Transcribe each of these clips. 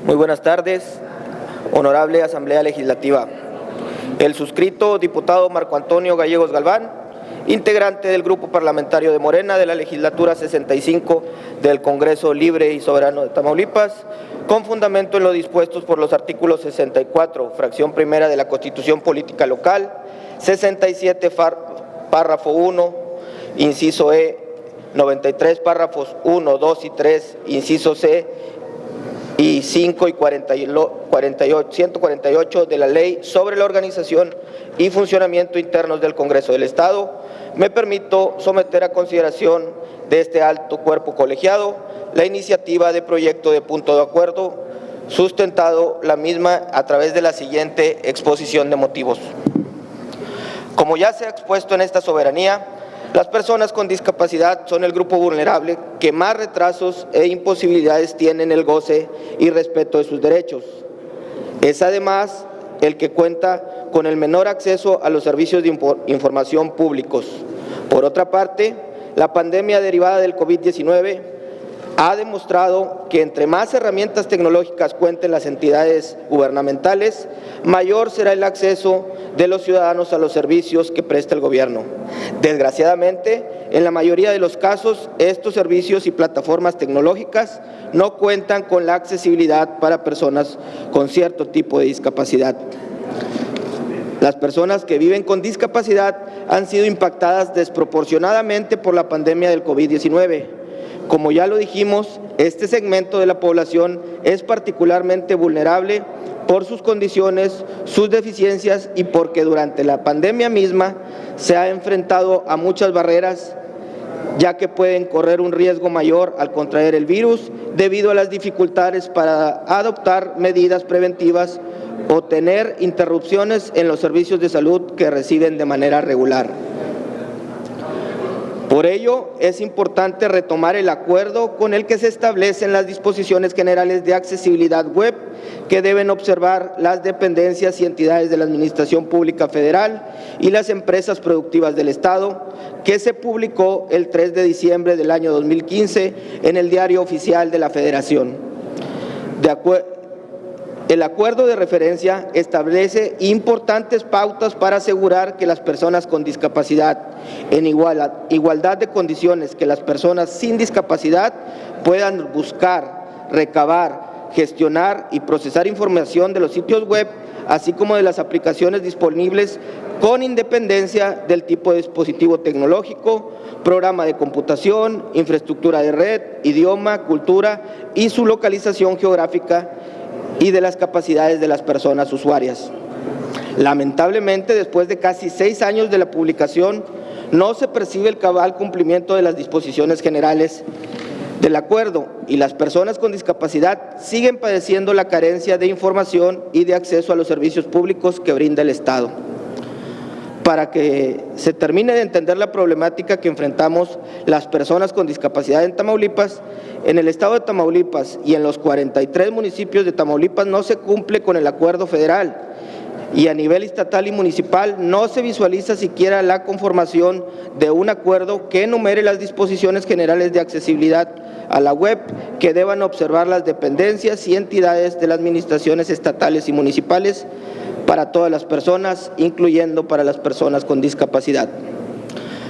Muy buenas tardes, honorable Asamblea Legislativa. El suscrito diputado Marco Antonio Gallegos Galván, integrante del Grupo Parlamentario de Morena de la Legislatura 65 del Congreso Libre y Soberano de Tamaulipas, con fundamento en lo dispuestos por los artículos 64, fracción primera de la Constitución Política Local, 67, párrafo 1, inciso E, 93, párrafos 1, 2 y 3, inciso C, y 5 y 148 de la Ley sobre la organización y funcionamiento internos del Congreso del Estado, me permito someter a consideración de este alto cuerpo colegiado la iniciativa de proyecto de punto de acuerdo, sustentado la misma a través de la siguiente exposición de motivos. Como ya se ha expuesto en esta soberanía, las personas con discapacidad son el grupo vulnerable que más retrasos e imposibilidades tienen el goce y respeto de sus derechos. Es además el que cuenta con el menor acceso a los servicios de información públicos. Por otra parte, la pandemia derivada del COVID-19 ha demostrado que entre más herramientas tecnológicas cuenten las entidades gubernamentales, mayor será el acceso de los ciudadanos a los servicios que presta el gobierno. Desgraciadamente, en la mayoría de los casos, estos servicios y plataformas tecnológicas no cuentan con la accesibilidad para personas con cierto tipo de discapacidad. Las personas que viven con discapacidad han sido impactadas desproporcionadamente por la pandemia del COVID-19. Como ya lo dijimos, este segmento de la población es particularmente vulnerable por sus condiciones, sus deficiencias y porque durante la pandemia misma se ha enfrentado a muchas barreras, ya que pueden correr un riesgo mayor al contraer el virus debido a las dificultades para adoptar medidas preventivas o tener interrupciones en los servicios de salud que reciben de manera regular. Por ello, es importante retomar el acuerdo con el que se establecen las disposiciones generales de accesibilidad web que deben observar las dependencias y entidades de la Administración Pública Federal y las empresas productivas del Estado, que se publicó el 3 de diciembre del año 2015 en el Diario Oficial de la Federación. El acuerdo de referencia establece importantes pautas para asegurar que las personas con discapacidad, en igualdad de condiciones que las personas sin discapacidad, puedan buscar, recabar, gestionar y procesar información de los sitios web, así como de las aplicaciones disponibles con independencia del tipo de dispositivo tecnológico, programa de computación, infraestructura de red, idioma, cultura y su localización geográfica y de las capacidades de las personas usuarias. Lamentablemente, después de casi 6 años de la publicación, no se percibe el cabal cumplimiento de las disposiciones generales del acuerdo y las personas con discapacidad siguen padeciendo la carencia de información y de acceso a los servicios públicos que brinda el Estado. Para que se termine de entender la problemática que enfrentamos las personas con discapacidad en Tamaulipas, en el estado de Tamaulipas y en los 43 municipios de Tamaulipas no se cumple con el acuerdo federal y a nivel estatal y municipal no se visualiza siquiera la conformación de un acuerdo que enumere las disposiciones generales de accesibilidad a la web que deban observar las dependencias y entidades de las administraciones estatales y municipales para todas las personas, incluyendo para las personas con discapacidad.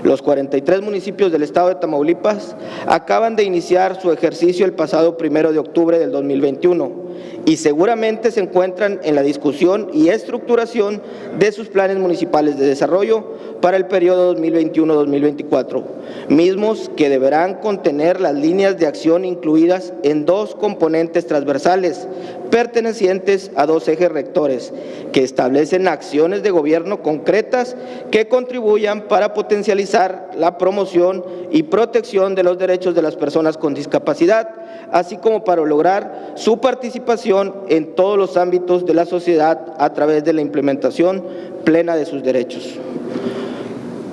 Los 43 municipios del estado de Tamaulipas acaban de iniciar su ejercicio el pasado 1 de octubre del 2021 y seguramente se encuentran en la discusión y estructuración de sus planes municipales de desarrollo para el periodo 2021-2024, mismos que deberán contener las líneas de acción incluidas en 2 componentes transversales pertenecientes a 2 ejes rectores que establecen acciones de gobierno concretas que contribuyan para potencializar la promoción y protección de los derechos de las personas con discapacidad, así como para lograr su participación en todos los ámbitos de la sociedad a través de la implementación plena de sus derechos.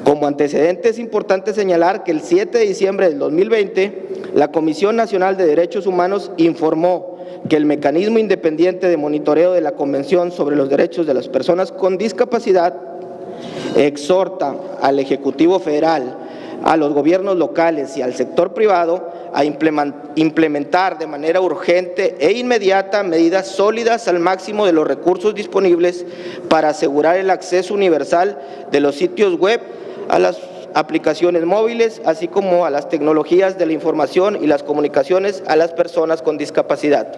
Como antecedente, es importante señalar que el 7 de diciembre del 2020, la Comisión Nacional de Derechos Humanos informó que el mecanismo independiente de monitoreo de la Convención sobre los Derechos de las Personas con Discapacidad exhorta al Ejecutivo Federal, a los gobiernos locales y al sector privado a implementar de manera urgente e inmediata medidas sólidas al máximo de los recursos disponibles para asegurar el acceso universal de los sitios web a las aplicaciones móviles, así como a las tecnologías de la información y las comunicaciones a las personas con discapacidad.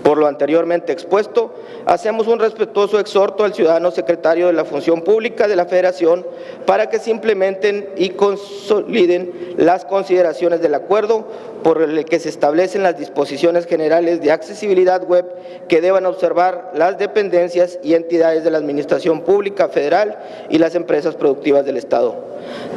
Por lo anteriormente expuesto, hacemos un respetuoso exhorto al ciudadano secretario de la Función Pública de la Federación para que se implementen y consoliden las consideraciones del acuerdo por el que se establecen las disposiciones generales de accesibilidad web que deban observar las dependencias y entidades de la Administración Pública Federal y las empresas productivas del Estado.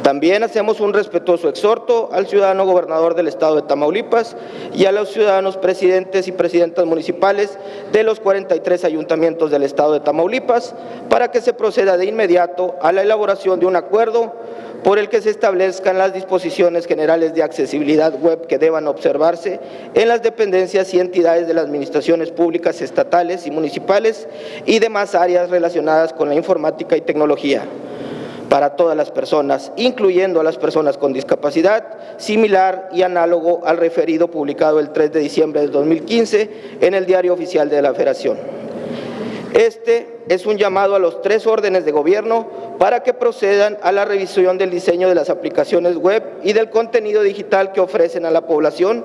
También hacemos un respetuoso exhorto al ciudadano gobernador del Estado de Tamaulipas y a los ciudadanos presidentes y presidentas municipales de los 43 ayuntamientos del Estado de Tamaulipas para que se proceda de inmediato a la elaboración de un acuerdo por el que se establezcan las disposiciones generales de accesibilidad web que deban observarse en las dependencias y entidades de las administraciones públicas estatales y municipales y demás áreas relacionadas con la informática y tecnología para todas las personas, incluyendo a las personas con discapacidad, similar y análogo al referido publicado el 3 de diciembre de 2015 en el Diario Oficial de la Federación. Este es un llamado a los 3 órdenes de gobierno para que procedan a la revisión del diseño de las aplicaciones web y del contenido digital que ofrecen a la población,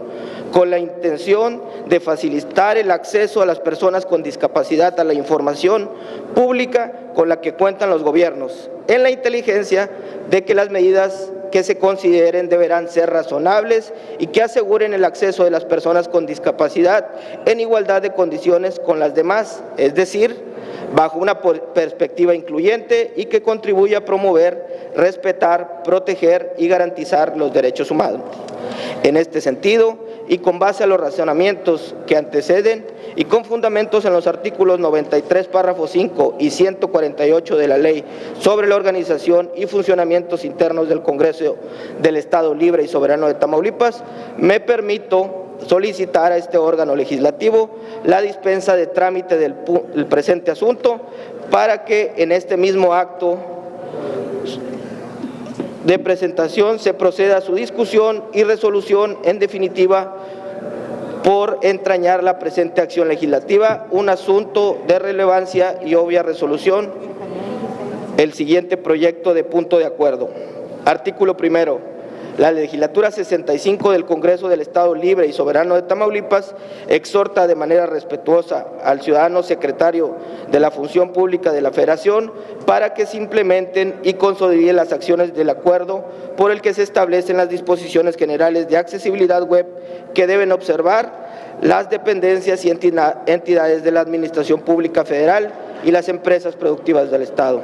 con la intención de facilitar el acceso a las personas con discapacidad a la información pública con la que cuentan los gobiernos, en la inteligencia de que las medidas que se consideren deberán ser razonables y que aseguren el acceso de las personas con discapacidad en igualdad de condiciones con las demás, es decir, bajo una perspectiva incluyente y que contribuya a promover, respetar, proteger y garantizar los derechos humanos. En este sentido, y con base a los razonamientos que anteceden y con fundamentos en los artículos 93, párrafo 5 y 148 de la Ley sobre la organización y funcionamientos internos del Congreso del Estado Libre y Soberano de Tamaulipas, me permito solicitar a este órgano legislativo la dispensa de trámite del presente asunto para que en este mismo acto de presentación se proceda a su discusión y resolución en definitiva por entrañar la presente acción legislativa, un asunto de relevancia y obvia resolución. El siguiente proyecto de punto de acuerdo. Artículo primero. La Legislatura 65 del Congreso del Estado Libre y Soberano de Tamaulipas exhorta de manera respetuosa al ciudadano secretario de la Función Pública de la Federación para que se implementen y consoliden las acciones del acuerdo por el que se establecen las disposiciones generales de accesibilidad web que deben observar las dependencias y entidades de la Administración Pública Federal y las empresas productivas del Estado.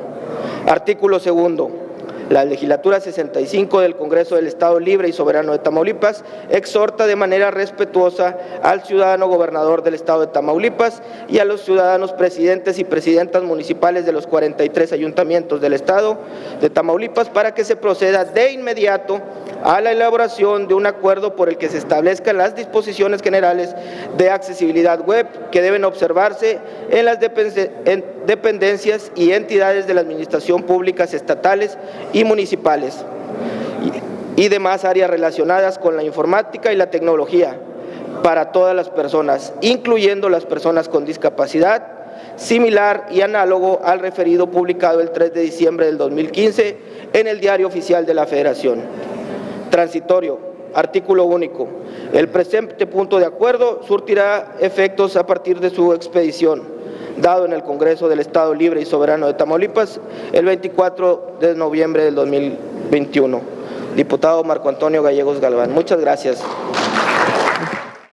Artículo segundo. La Legislatura 65 del Congreso del Estado Libre y Soberano de Tamaulipas exhorta de manera respetuosa al ciudadano gobernador del Estado de Tamaulipas y a los ciudadanos presidentes y presidentas municipales de los 43 ayuntamientos del Estado de Tamaulipas para que se proceda de inmediato a la elaboración de un acuerdo por el que se establezcan las disposiciones generales de accesibilidad web que deben observarse en las dependencias y entidades de la administración públicas estatales y municipales y demás áreas relacionadas con la informática y la tecnología para todas las personas, incluyendo las personas con discapacidad, similar y análogo al referido publicado el 3 de diciembre del 2015 en el Diario Oficial de la Federación. Transitorio. Artículo único. El presente punto de acuerdo surtirá efectos a partir de su expedición, dado en el Congreso del Estado Libre y Soberano de Tamaulipas el 24 de noviembre del 2021. Diputado Marco Antonio Gallegos Galván. Muchas gracias.